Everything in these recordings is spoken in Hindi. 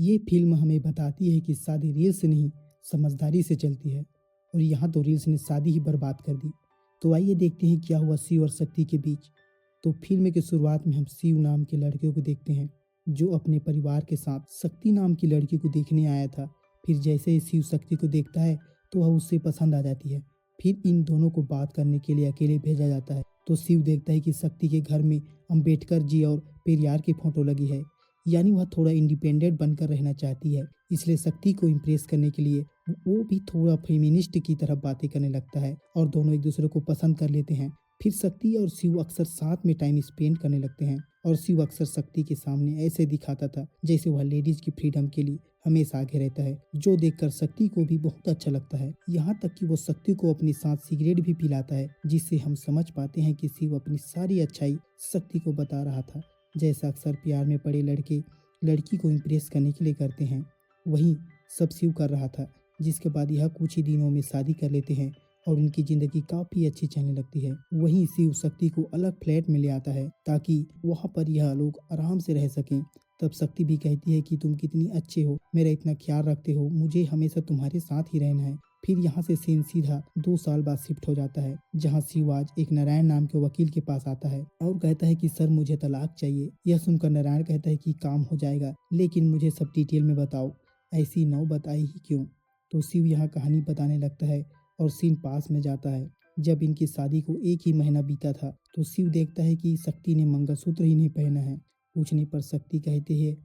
ये फ़िल्म हमें बताती है कि शादी रील से नहीं, समझदारी से चलती है और यहाँ तो रील्स ने शादी ही बर्बाद कर दी। तो आइए देखते हैं क्या हुआ शिव और शक्ति के बीच। तो फ़िल्म की शुरुआत में हम शिव नाम के लड़के को देखते हैं, जो अपने परिवार के साथ शक्ति नाम की लड़की को देखने आया था। फिर जैसे ही शिव शक्ति को देखता है, तो वह उससे पसंद आ जाती है। फिर इन दोनों को बात करने के लिए अकेले भेजा जाता है। तो शिव देखता है कि शक्ति के घर में अम्बेडकर जी और पेरियार की फ़ोटो लगी है, यानी वह थोड़ा इंडिपेंडेंट बनकर रहना चाहती है। इसलिए शक्ति को इम्प्रेस करने के लिए वो भी थोड़ा फेमिनिस्ट की तरह बातें करने लगता है और दोनों एक दूसरे को पसंद कर लेते हैं। फिर शक्ति और शिव अक्सर साथ में टाइम स्पेंड करने लगते हैं और शिव अक्सर शक्ति के सामने ऐसे दिखाता था जैसे वह लेडीज की फ्रीडम के लिए हमेशा आगे रहता है, जो देखकर शक्ति को भी बहुत अच्छा लगता है। यहाँ तक कि वो शक्ति को अपने साथ सिगरेट भी पिलाता है, जिससे हम समझ पाते हैं कि शिव अपनी सारी अच्छाई शक्ति को बता रहा था। जैसा अक्सर प्यार में पड़े लड़के लड़की को इम्प्रेस करने के लिए करते हैं, वहीं सब शिव कर रहा था। जिसके बाद यह कुछ ही दिनों में शादी कर लेते हैं और उनकी जिंदगी काफी अच्छी चलने लगती है। वहीं शिव शक्ति को अलग फ्लैट में ले आता है ताकि वहां पर यह लोग आराम से रह सकें। तब शक्ति भी कहती है कि तुम कितनी अच्छे हो, मेरा इतना ख्याल रखते हो, मुझे हमेशा तुम्हारे साथ ही रहना है। फिर यहाँ से सीन सीधा 2 साल बाद शिफ्ट हो जाता है, जहाँ शिव आज एक नारायण नाम के वकील के पास आता है और कहता है कि सर मुझे तलाक चाहिए। यह सुनकर नारायण कहता है कि काम हो जाएगा, लेकिन मुझे सब डिटेल में बताओ, ऐसी नौबत आई ही क्यों। तो शिव यहाँ कहानी बताने लगता है और सीन पास में जाता है जब इनकी शादी को 1 ही महीना बीता था। तो शिव देखता है कि शक्ति ने मंगलसूत्र ही नहीं पहना है। पूछने पर शक्ति कहती है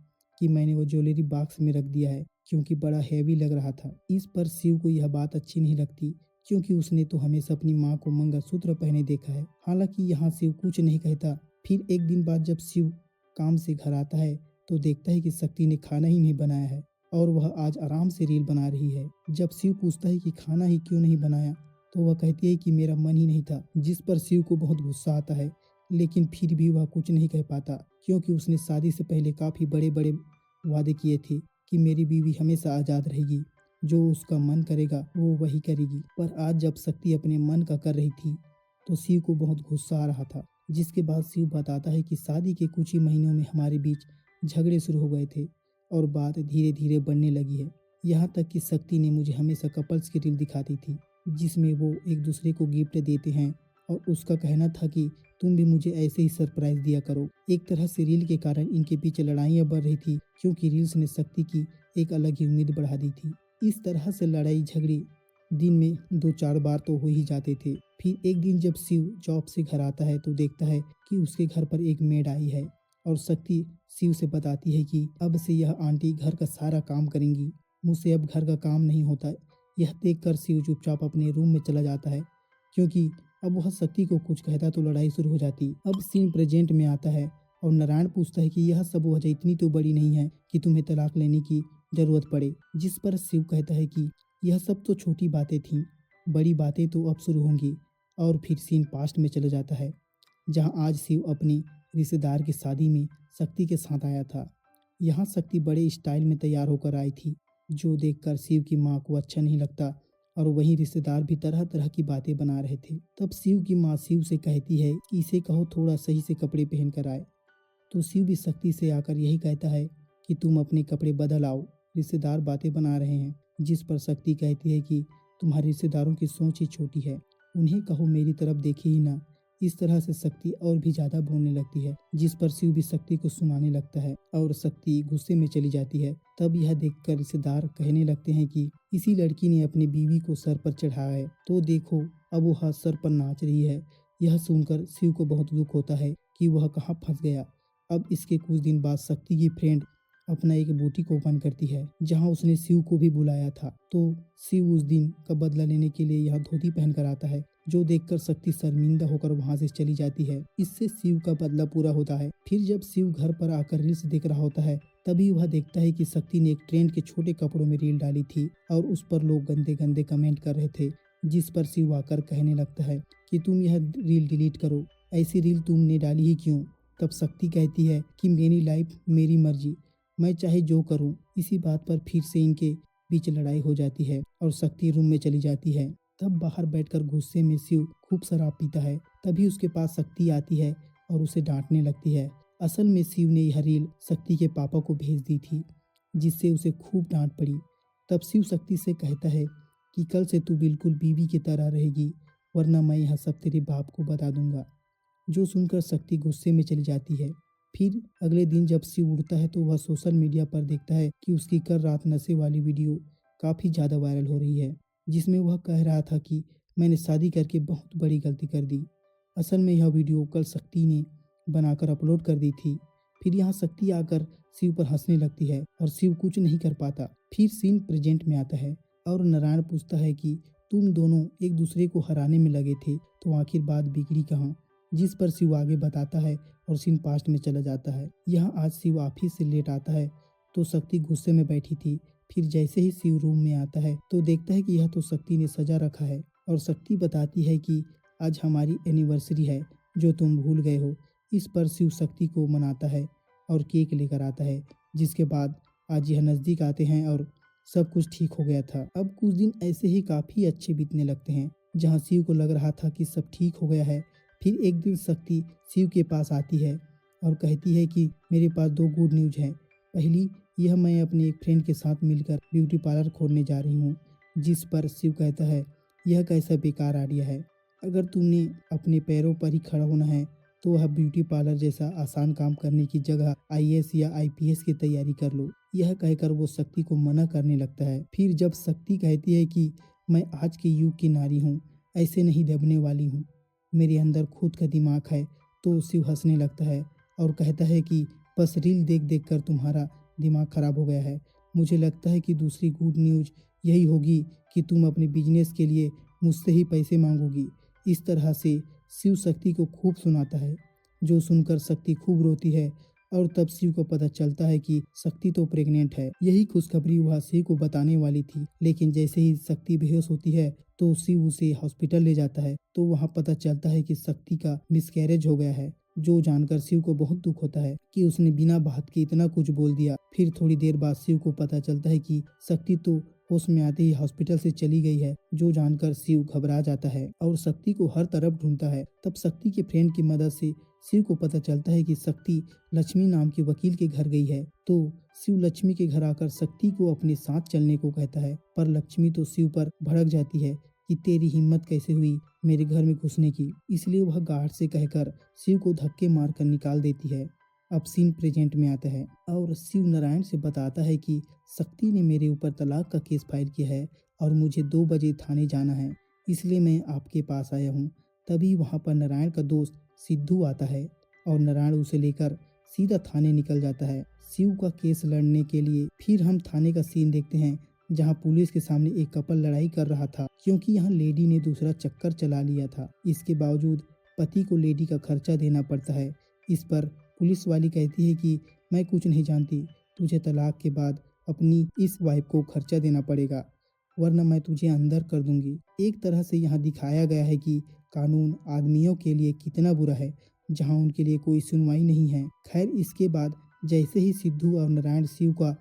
कि मैंने वो ज्वेलरी बॉक्स में रख दिया है क्योंकि बड़ा हैवी लग रहा था। इस पर शिव को यह बात अच्छी नहीं लगती, क्योंकि उसने तो हमेशा अपनी माँ को मंगलसूत्र पहने देखा है। हालांकि यहाँ शिव कुछ नहीं कहता। फिर एक दिन बाद जब शिव काम से घर आता है, तो देखता है कि शक्ति ने खाना ही नहीं बनाया है और वह आज आराम से रील बना रही है। जब शिव पूछता है कि खाना ही क्यों नहीं बनाया, तो वह कहती है कि मेरा मन ही नहीं था। जिस पर शिव को बहुत गुस्सा आता है, लेकिन फिर भी वह कुछ नहीं कह पाता, क्योंकि उसने शादी से पहले काफी बड़े बड़े वादे किए थे कि मेरी बीवी हमेशा आजाद रहेगी, जो उसका मन करेगा वो वही करेगी। पर आज जब शक्ति अपने मन का कर रही थी, तो शिव को बहुत गुस्सा आ रहा था। जिसके बाद शिव बताता है कि शादी के कुछ ही महीनों में हमारे बीच झगड़े शुरू हो गए थे और बात धीरे धीरे बढ़ने लगी है। यहाँ तक कि शक्ति ने मुझे हमेशा कपल्स की रील दिखाती थी, जिसमें वो एक दूसरे को गिफ्ट देते हैं और उसका कहना था कि तुम भी मुझे ऐसे ही सरप्राइज दिया करो। एक तरह से रील के कारण इनके पीछे लड़ाइयाँ बढ़ रही थी, क्योंकि रील्स ने शक्ति की एक अलग ही उम्मीद बढ़ा दी थी। इस तरह से लड़ाई झगड़े दिन में 2-4 बार तो हो ही जाते थे। फिर एक दिन जब शिव जॉब से घर आता है, तो देखता है कि उसके घर पर एक मेड आई है और शक्ति शिव से बताती है कि अब से यह आंटी घर का सारा काम करेंगी, मुझसे अब घर का काम नहीं होता। यह देखकर शिव चुपचाप अपने रूम में चला जाता है, क्योंकि अब वह शक्ति को कुछ कहता तो लड़ाई शुरू हो जाती। अब सीन प्रेजेंट में आता है और नारायण पूछता है कि यह सब वजह इतनी तो बड़ी नहीं है कि तुम्हें तलाक लेने की जरूरत पड़े। जिस पर शिव कहता है कि यह सब तो छोटी बातें थीं, बड़ी बातें तो अब शुरू होंगी। और फिर सीन पास्ट में चला जाता है, जहां आज शिव अपनी रिश्तेदार की शादी में शक्ति के साथ आया था। यहाँ शक्ति बड़े स्टाइल में तैयार होकर आई थी, जो देखकर शिव की माँ को अच्छा नहीं लगता और वहीं रिश्तेदार भी तरह तरह की बातें बना रहे थे। तब शिव की माँ शिव से कहती है कि इसे कहो थोड़ा सही से कपड़े पहन कर आए। तो शिव भी शक्ति से आकर यही कहता है कि तुम अपने कपड़े बदल आओ, रिश्तेदार बातें बना रहे हैं। जिस पर शक्ति कहती है कि तुम्हारे रिश्तेदारों की सोच ही छोटी है, उन्हें कहो मेरी तरफ देखे ही ना। इस तरह से शक्ति और भी ज्यादा बोलने लगती है, जिस पर शिव भी शक्ति को सुनाने लगता है और शक्ति गुस्से में चली जाती है। तब यह देखकर रिश्तेदार कहने लगते हैं कि इसी लड़की ने अपनी बीवी को सर पर चढ़ाया है, तो देखो अब वह सर पर नाच रही है। यह सुनकर शिव को बहुत दुख होता है कि वह कहाँ फंस गया। अब इसके कुछ दिन बाद शक्ति की फ्रेंड अपना एक बुटीक ओपन करती है, जहां उसने शिव को भी बुलाया था। तो शिव उस दिन का बदला लेने के लिए यह धोती पहनकर आता है, जो देखकर शक्ति शर्मिंदा होकर वहां से चली जाती है। इससे शिव का बदला पूरा होता है। फिर जब शिव घर पर आकर रील्स देख रहा होता है, तभी वह देखता है कि शक्ति ने एक ट्रेंड के छोटे कपड़ों में रील डाली थी और उस पर लोग गंदे गंदे कमेंट कर रहे थे। जिस पर शिव आकर कहने लगता है कि तुम यह रील डिलीट करो, ऐसी रील तुमने डाली ही क्यों। तब शक्ति कहती है कि मेरी लाइफ मेरी मर्जी, मैं चाहे जो करूं। इसी बात पर फिर से इनके बीच लड़ाई हो जाती है और शक्ति रूम में चली जाती है। तब बाहर बैठकर गुस्से में शिव खूब शराब पीता है। तभी उसके पास शक्ति आती है और उसे डांटने लगती है। असल में शिव ने यह रील शक्ति के पापा को भेज दी थी, जिससे उसे खूब डांट पड़ी। तब शिव शक्ति से कहता है कि कल से तू बिल्कुल बीवी की तरह रहेगी, वरना मैं यह सब तेरे बाप को बता दूंगा। जो सुनकर शक्ति गुस्से में चली जाती है। फिर अगले दिन जब शिव उठता है तो वह सोशल मीडिया पर देखता है कि उसकी कल रात नशे वाली वीडियो काफ़ी ज़्यादा वायरल हो रही है, जिसमें वह कह रहा था कि मैंने शादी करके बहुत बड़ी गलती कर दी। असल में यह वीडियो कल शक्ति ने बनाकर अपलोड कर दी थी। फिर यहाँ शक्ति आकर शिव पर हंसने लगती है और शिव कुछ नहीं कर पाता। फिर सीन प्रेजेंट में आता है और नारायण पूछता है कि तुम दोनों एक दूसरे को हराने में लगे थे, तो आखिर बात बिगड़ी कहाँ। जिस पर शिव आगे बताता है और सीन पास्ट में चला जाता है। यहाँ आज शिव ऑफिस से लेट आता है तो शक्ति गुस्से में बैठी थी। फिर जैसे ही शिव रूम में आता है तो देखता है कि यह तो शक्ति ने सजा रखा है और शक्ति बताती है कि आज हमारी एनिवर्सरी है जो तुम भूल गए हो। इस पर शिव शक्ति को मनाता है और केक लेकर आता है, जिसके बाद आज यह नज़दीक आते हैं और सब कुछ ठीक हो गया था। अब कुछ दिन ऐसे ही काफ़ी अच्छे बीतने लगते हैं, जहाँ शिव को लग रहा था कि सब ठीक हो गया है। फिर एक दिन शक्ति शिव के पास आती है और कहती है कि मेरे पास दो गुड न्यूज़ हैं। पहली यह, मैं अपने एक फ्रेंड के साथ मिलकर ब्यूटी पार्लर खोलने जा रही हूँ। जिस पर शिव कहता है यह कैसा बेकार आइडिया है। अगर तुमने अपने पैरों पर ही खड़ा होना है तो वह ब्यूटी पार्लर जैसा आसान काम करने की जगह आईएएस या आईपीएस की तैयारी कर लो। यह कहकर वो शक्ति को मना करने लगता है। फिर जब शक्ति कहती है कि मैं आज के युग की नारी हूँ, ऐसे नहीं दबने वाली हूँ, मेरे अंदर खुद का दिमाग है, तो शिव हंसने लगता है और कहता है कि बस रील देख देख कर तुम्हारा दिमाग खराब हो गया है। मुझे लगता है कि दूसरी गुड न्यूज़ यही होगी कि तुम अपने बिजनेस के लिए मुझसे ही पैसे मांगोगी। इस तरह से शिव शक्ति को खूब सुनाता है, जो सुनकर शक्ति खूब रोती है और तब शिव को पता चलता है कि शक्ति तो प्रेग्नेंट है। यही खुशखबरी वह शिव को बताने वाली थी, लेकिन जैसे ही शक्ति बेहोश होती है तो शिव उसे हॉस्पिटल ले जाता है। तो वहाँ पता चलता है कि शक्ति का मिसकैरेज हो गया है, जो जानकर शिव को बहुत दुख होता है कि उसने बिना बात के इतना कुछ बोल दिया। फिर थोड़ी देर बाद शिव को पता चलता है कि शक्ति तो होश में आते ही हॉस्पिटल से चली गई है, जो जानकर शिव घबरा जाता है और शक्ति को हर तरफ ढूंढता है। तब शक्ति के फ्रेंड की मदद से शिव को पता चलता है कि शक्ति लक्ष्मी नाम के वकील के घर गई है। तो शिव लक्ष्मी के घर आकर शक्ति को अपने साथ चलने को कहता है, पर लक्ष्मी तो शिव पर भड़क जाती है कि तेरी हिम्मत कैसे हुई मेरे घर में घुसने की। इसलिए वह गार्ड से कहकर शिव को धक्के मारकर निकाल देती है। अब सीन प्रेजेंट में आता है और शिव नारायण से बताता है कि शक्ति ने मेरे ऊपर तलाक का केस फाइल किया है और मुझे 2 बजे थाने जाना है, इसलिए मैं आपके पास आया हूँ। तभी वहाँ पर नारायण का दोस्त सिद्धू आता है और नारायण उसे लेकर सीधा थाने निकल जाता है शिव का केस लड़ने के लिए। फिर हम थाने का सीन देखते हैं, जहाँ पुलिस के सामने एक कपल लड़ाई कर रहा था, क्योंकि यहाँ लेडी ने दूसरा चक्कर चला लिया था। इसके बावजूद पति को लेडी का खर्चा देना पड़ता है। इस पर पुलिस वाली कहती है कि मैं कुछ नहीं जानती, तुझे तलाक के बाद अपनी इस वाइफ को खर्चा देना पड़ेगा, वरना मैं तुझे अंदर कर दूंगी। एक तरह से यहाँ दिखाया गया है कि कानून आदमियों के लिए कितना बुरा है, जहाँ उनके लिए कोई सुनवाई नहीं है। खैर, इसके बाद जैसे ही सिद्धू और नारायण शिव का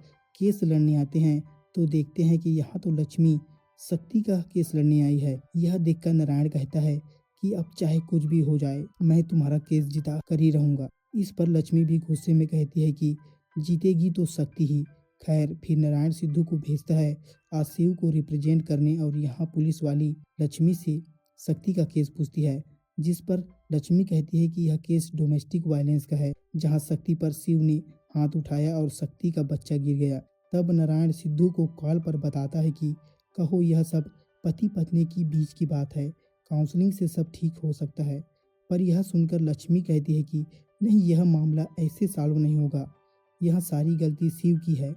केस लड़ने आते हैं तो देखते हैं कि यहाँ तो लक्ष्मी शक्ति का केस लड़ने आई है। यह देखकर नारायण कहता है कि अब चाहे कुछ भी हो जाए, मैं तुम्हारा केस जिता कर ही रहूंगा। इस पर लक्ष्मी भी गुस्से में कहती है कि जीतेगी तो शक्ति ही। खैर, फिर नारायण सिद्धू को भेजता है आज शिव को रिप्रेजेंट करने, और यहाँ पुलिस वाली लक्ष्मी से शक्ति का केस पूछती है, जिस पर लक्ष्मी कहती है कि यह केस डोमेस्टिक वायलेंस का है, जहाँ शक्ति पर शिव ने हाथ उठाया और शक्ति का बच्चा गिर गया। तब नारायण सिद्धू को कॉल पर बताता है कि कहो, यह सब पति पत्नी की बीच की बात है, काउंसलिंग से सब ठीक हो सकता है। पर यह सुनकर लक्ष्मी कहती है कि नहीं, यह मामला ऐसे सॉल्व नहीं होगा, यह सारी गलती शिव की है,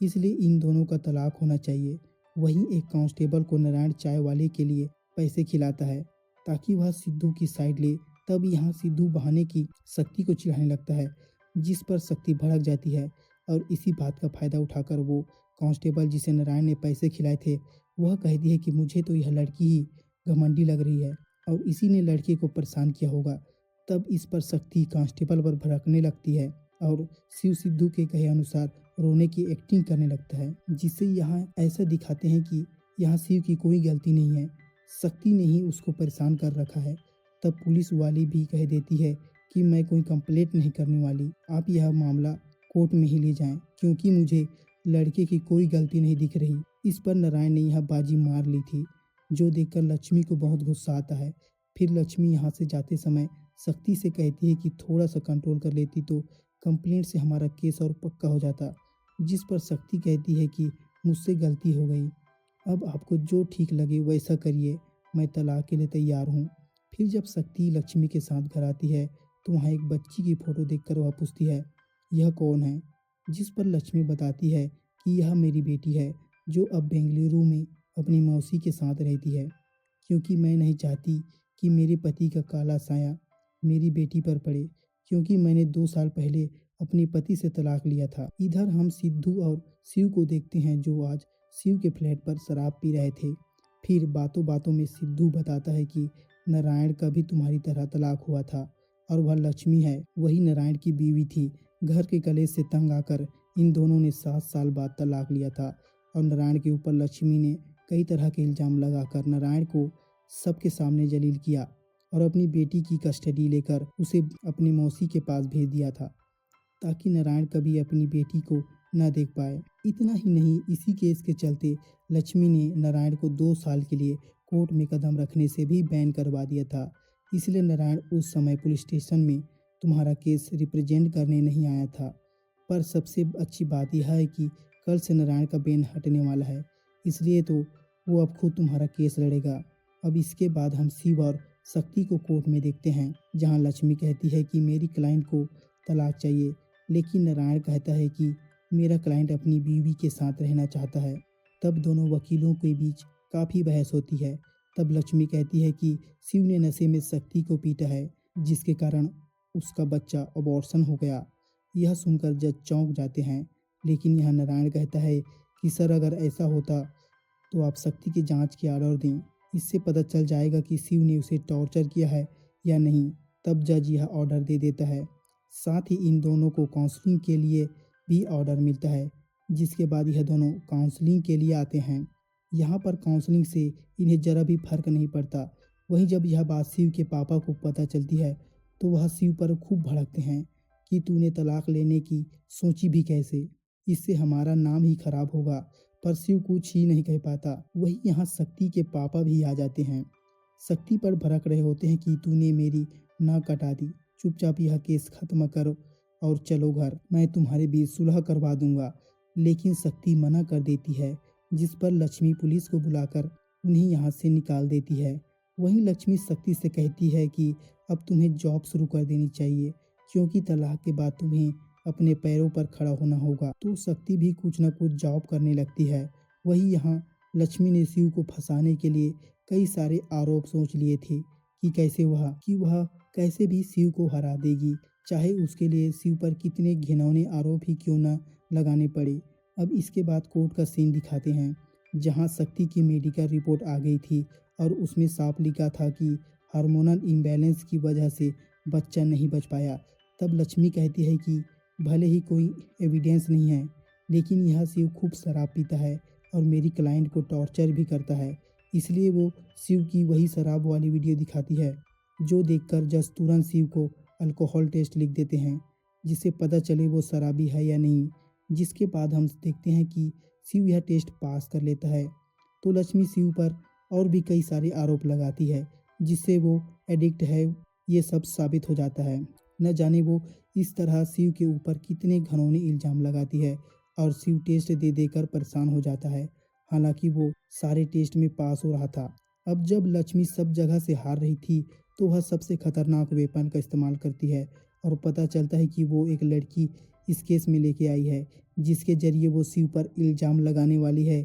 इसलिए इन दोनों का तलाक होना चाहिए। वहीं एक कांस्टेबल को नारायण चाय वाले के लिए पैसे खिलाता है ताकि वह सिद्धू की साइड ले। तब यहाँ सिद्धू बहाने की शक्ति को चिढ़ाने लगता है, जिस पर शक्ति भड़क जाती है और इसी बात का फायदा उठाकर वो कांस्टेबल जिसे नारायण ने पैसे खिलाए थे, वह कहती है कि मुझे तो यह लड़की ही घमंडी लग रही है और इसी ने लड़के को परेशान किया होगा। तब इस पर शक्ति कांस्टेबल पर भड़कने लगती है और शिव सिद्धू के कहे अनुसार रोने की एक्टिंग करने लगता है, जिससे यहाँ ऐसा दिखाते हैं कि यहाँ शिव की कोई गलती नहीं है, शक्ति ने ही उसको परेशान कर रखा है। तब पुलिस वाली भी कह देती है कि मैं कोई कंप्लेंट नहीं करने वाली, आप यह मामला कोर्ट में ही ले जाएं, क्योंकि मुझे लड़के की कोई गलती नहीं दिख रही। इस पर नारायण ने यह बाजी मार ली थी, जो देखकर लक्ष्मी को बहुत गुस्सा आता है। फिर लक्ष्मी यहाँ से जाते समय शक्ति से कहती है कि थोड़ा सा कंट्रोल कर लेती तो कंप्लेंट से हमारा केस और पक्का हो जाता। जिस पर शक्ति कहती है कि मुझसे गलती हो गई, अब आपको जो ठीक लगे वैसा करिए, मैं तलाक के लिए तैयार हूँ। फिर जब शक्ति लक्ष्मी के साथ घर आती है तो वहाँ एक बच्ची की फ़ोटो देखकर वह पूछती है, यह कौन है? जिस पर लक्ष्मी बताती है कि यह मेरी बेटी है, जो अब बेंगलुरु में अपनी मौसी के साथ रहती है, क्योंकि मैं नहीं चाहती कि मेरे पति का काला साया मेरी बेटी पर पड़े, क्योंकि मैंने 2 साल पहले अपने पति से तलाक लिया था। इधर हम सिद्धू और शिव को देखते हैं, जो आज शिव के फ्लैट पर शराब पी रहे थे। फिर बातों बातों में सिद्धू बताता है कि नारायण का भी तुम्हारी तरह तलाक हुआ था और वह लक्ष्मी है, वही नारायण की बीवी थी। घर के कलेश से तंग आकर इन दोनों ने 7 साल बाद तलाक लिया था और नारायण के ऊपर लक्ष्मी ने कई तरह के इल्ज़ाम लगाकर नारायण को सबके सामने जलील किया और अपनी बेटी की कस्टडी लेकर उसे अपनी मौसी के पास भेज दिया था, ताकि नारायण कभी अपनी बेटी को न देख पाए। इतना ही नहीं, इसी केस के चलते लक्ष्मी ने नारायण को 2 साल के लिए कोर्ट में कदम रखने से भी बैन करवा दिया था। इसलिए नारायण उस समय पुलिस स्टेशन में तुम्हारा केस रिप्रेजेंट करने नहीं आया था। पर सबसे अच्छी बात यह है कि कल से नारायण का बैन हटने वाला है, इसलिए तो वो अब खुद तुम्हारा केस लड़ेगा। अब इसके बाद हम शिव और शक्ति को कोर्ट में देखते हैं, जहां लक्ष्मी कहती है कि मेरी क्लाइंट को तलाक चाहिए, लेकिन नारायण कहता है कि मेरा क्लाइंट अपनी बीवी के साथ रहना चाहता है। तब दोनों वकीलों के बीच काफ़ी बहस होती है। तब लक्ष्मी कहती है कि शिव ने नशे में शक्ति को पीटा है, जिसके कारण उसका बच्चा अबॉर्शन हो गया। यह सुनकर जज चौंक जाते हैं, लेकिन यह नारायण कहता है कि सर, अगर ऐसा होता तो आप शक्ति की जांच की ऑर्डर दें, इससे पता चल जाएगा कि शिव ने उसे टॉर्चर किया है या नहीं। तब जज यह ऑर्डर दे देता है। साथ ही इन दोनों को काउंसलिंग के लिए भी ऑर्डर मिलता है, जिसके बाद यह दोनों काउंसलिंग के लिए आते हैं। यहाँ पर काउंसलिंग से इन्हें ज़रा भी फर्क नहीं पड़ता। वहीं जब यह बात शिव के पापा को पता चलती है तो वह शिव पर खूब भड़कते हैं कि तूने तलाक लेने की सोची भी कैसे, इससे हमारा नाम ही खराब होगा। पर शिव कुछ ही नहीं कह पाता। वही यहाँ शक्ति के पापा भी आ जाते हैं। शक्ति पर भड़क रहे होते हैं कि तूने मेरी नाक कटा दी, चुपचाप यह केस खत्म करो और चलो घर, मैं तुम्हारे बीच सुलह करवा दूंगा। लेकिन शक्ति मना कर देती है, जिस पर लक्ष्मी पुलिस को बुलाकर उन्हें यहाँ से निकाल देती है। वहीं लक्ष्मी शक्ति से कहती है कि अब तुम्हें जॉब शुरू कर देनी चाहिए, क्योंकि तलाक के बाद तुम्हें अपने पैरों पर खड़ा होना होगा। तो शक्ति भी कुछ न कुछ जॉब करने लगती है। वही यहाँ लक्ष्मी ने शिव को फंसाने के लिए कई सारे आरोप सोच लिए थे कि वह कैसे भी शिव को हरा देगी, चाहे उसके लिए शिव पर कितने घिनौने आरोप ही क्यों न लगाने पड़े। अब इसके बाद कोर्ट का सीन दिखाते हैं, जहां शक्ति की मेडिकल रिपोर्ट आ गई थी और उसमें साफ लिखा था कि हार्मोनल इम्बैलेंस की वजह से बच्चा नहीं बच पाया। तब लक्ष्मी कहती है कि भले ही कोई एविडेंस नहीं है, लेकिन यह शिव खूब शराब पीता है और मेरी क्लाइंट को टॉर्चर भी करता है। इसलिए वो शिव की वही शराब वाली वीडियो दिखाती है, जो देखकर जज तुरंत शिव को अल्कोहल टेस्ट लिख देते हैं, जिससे पता चले वो शराबी है या नहीं। जिसके बाद हम देखते हैं कि शिव यह टेस्ट पास कर लेता है। तो लक्ष्मी शिव पर और भी कई सारे आरोप लगाती है, जिससे वो एडिक्ट है ये सब साबित हो जाता है। न जाने वो इस तरह शिव के ऊपर कितने घिनौने इल्ज़ाम लगाती है और शिव टेस्ट दे देकर परेशान हो जाता है, हालांकि वो सारे टेस्ट में पास हो रहा था। अब जब लक्ष्मी सब जगह से हार रही थी तो वह सबसे खतरनाक वेपन का इस्तेमाल करती है और पता चलता है कि वो एक लड़की इस केस में लेके आई है, जिसके जरिए वो शिव पर इल्ज़ाम लगाने वाली है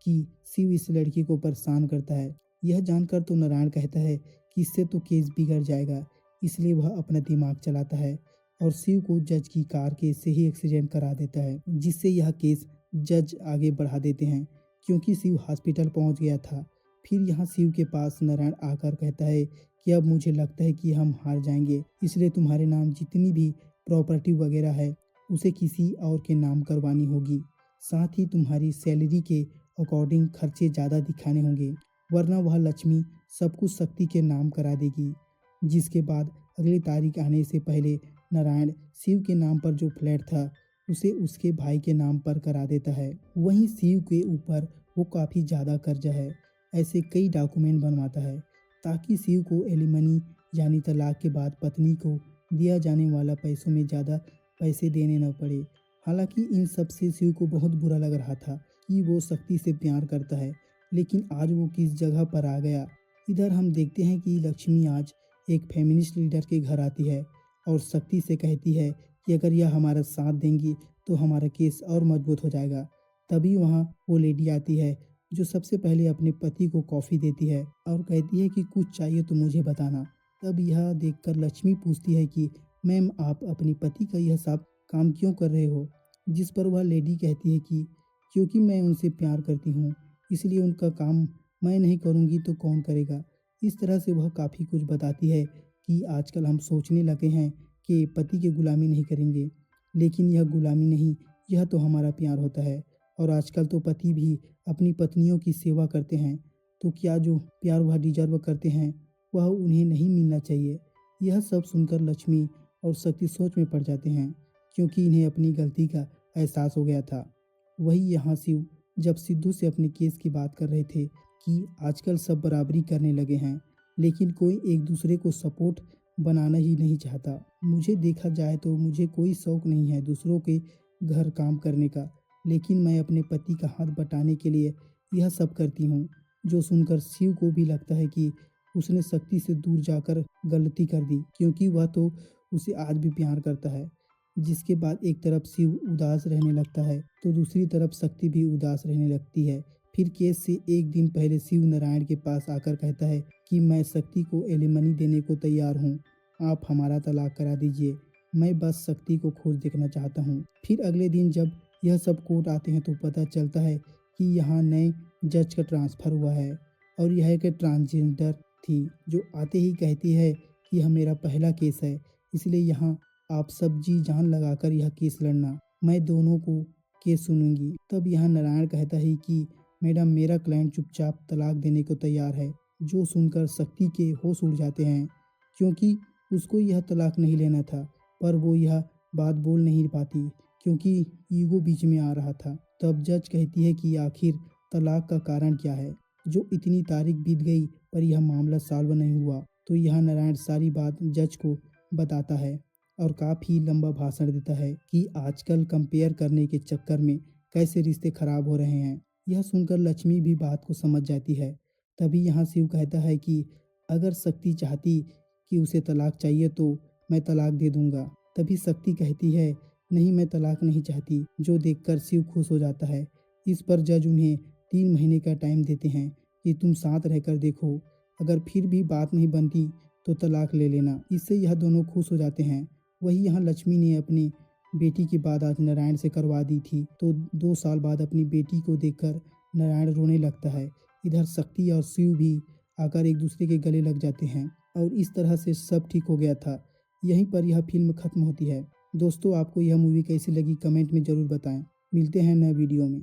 कि शिव इस लड़की को परेशान करता है। यह जानकर तो नारायण कहता है कि इससे तो केस बिगड़ जाएगा, इसलिए वह अपना दिमाग चलाता है और शिव को जज की कार के से ही एक्सीडेंट करा देता है, जिससे यह केस जज आगे बढ़ा देते हैं, क्योंकि शिव हॉस्पिटल पहुंच गया था। फिर यहाँ शिव के पास नारायण आकर कहता है कि अब मुझे लगता है कि हम हार जाएंगे, इसलिए तुम्हारे नाम जितनी भी प्रॉपर्टी वगैरह है उसे किसी और के नाम करवानी होगी। साथ ही तुम्हारी सैलरी के अकॉर्डिंग खर्चे ज़्यादा दिखाने होंगे, वरना वह लक्ष्मी सब कुछ शक्ति के नाम करा देगी। जिसके बाद अगली तारीख आने से पहले नारायण शिव के नाम पर जो फ्लैट था उसे उसके भाई के नाम पर करा देता है। वहीं शिव के ऊपर वो काफ़ी ज़्यादा कर्जा है। ऐसे कई डॉक्यूमेंट बनवाता है ताकि शिव को एलिमनी यानी तलाक के बाद पत्नी को दिया जाने वाला पैसों में ज़्यादा पैसे देने न पड़े। हालांकि इन सब से शिव को बहुत बुरा लग रहा था कि वो शक्ति से प्यार करता है, लेकिन आज वो किस जगह पर आ गया। इधर हम देखते हैं कि लक्ष्मी आज एक फेमिनिस्ट लीडर के घर आती है और शक्ति से कहती है कि अगर यह हमारा साथ देंगी तो हमारा केस और मजबूत हो जाएगा। तभी वहाँ वो लेडी आती है जो सबसे पहले अपने पति को कॉफ़ी देती है और कहती है कि कुछ चाहिए तो मुझे बताना। तब यह देखकर लक्ष्मी पूछती है कि मैम, आप अपने पति का यह सब काम क्यों कर रहे हो? जिस पर वह लेडी कहती है कि क्योंकि मैं उनसे प्यार करती हूँ, इसलिए उनका काम मैं नहीं करूँगी तो कौन करेगा। इस तरह से वह काफ़ी कुछ बताती है कि आजकल हम सोचने लगे हैं कि पति की गुलामी नहीं करेंगे, लेकिन यह गुलामी नहीं, यह तो हमारा प्यार होता है। और आजकल तो पति भी अपनी पत्नियों की सेवा करते हैं, तो क्या जो प्यार वह डिजर्व करते हैं वह उन्हें नहीं मिलना चाहिए? यह सब सुनकर लक्ष्मी और शक्ति सोच में पड़ जाते हैं, क्योंकि इन्हें अपनी गलती का एहसास हो गया था। वही यहाँ शिव जब सिद्धू से अपने केस की बात कर रहे थे कि आजकल सब बराबरी करने लगे हैं, लेकिन कोई एक दूसरे को सपोर्ट बनाना ही नहीं चाहता। मुझे देखा जाए तो मुझे कोई शौक नहीं है दूसरों के घर काम करने का, लेकिन मैं अपने पति का हाथ बटाने के लिए यह सब करती हूँ। जो सुनकर शिव को भी लगता है कि उसने शक्ति से दूर जाकर गलती कर दी, क्योंकि वह तो उसे आज भी प्यार करता है। जिसके बाद एक तरफ शिव उदास रहने लगता है तो दूसरी तरफ शक्ति भी उदास रहने लगती है। फिर केस से एक दिन पहले शिव नारायण के पास आकर कहता है कि मैं शक्ति को एलिमनी देने को तैयार हूँ, आप हमारा तलाक करा दीजिए, मैं बस शक्ति को खुश देखना चाहता हूँ। फिर अगले दिन जब यह सब कोर्ट आते हैं तो पता चलता है कि यहाँ नए जज का ट्रांसफ़र हुआ है और यह एक ट्रांसजेंडर थी, जो आते ही कहती है कि यह मेरा पहला केस है, इसलिए यहाँ आप सब जी जान लगाकर यह केस लड़ना, मैं दोनों को केस सुनूंगी। तब यहाँ नारायण कहता है कि मैडम, मेरा क्लाइंट चुपचाप तलाक देने को तैयार है। जो सुनकर शक्ति के होश उड़ जाते हैं, क्योंकि उसको यह तलाक नहीं लेना था, पर वो यह बात बोल नहीं पाती क्योंकि ईगो बीच में आ रहा था। तब जज कहती है कि आखिर तलाक का कारण क्या है, जो इतनी तारीख बीत गई पर यह मामला सॉल्व नहीं हुआ। तो यह नारायण सारी बात जज को बताता है और काफ़ी लंबा भाषण देता है कि आजकल कंपेयर करने के चक्कर में कैसे रिश्ते खराब हो रहे हैं। यह सुनकर लक्ष्मी भी बात को समझ जाती है। तभी यहाँ शिव कहता है कि अगर शक्ति चाहती कि उसे तलाक चाहिए तो मैं तलाक दे दूंगा। तभी शक्ति कहती है नहीं, मैं तलाक नहीं चाहती, जो देखकर शिव खुश हो जाता है। इस पर जज उन्हें 3 महीने का टाइम देते हैं कि तुम साथ रहकर देखो, अगर फिर भी बात नहीं बनती तो तलाक ले लेना। इससे यह दोनों खुश हो जाते हैं। वही यहाँ लक्ष्मी ने अपनी बेटी की बात आज नारायण से करवा दी थी, तो 2 साल बाद अपनी बेटी को देखकर नारायण रोने लगता है। इधर शक्ति और शिव भी आकर एक दूसरे के गले लग जाते हैं और इस तरह से सब ठीक हो गया था। यहीं पर यह फिल्म खत्म होती है। दोस्तों, आपको यह मूवी कैसी लगी कमेंट में ज़रूर बताएं। मिलते हैं नए वीडियो में।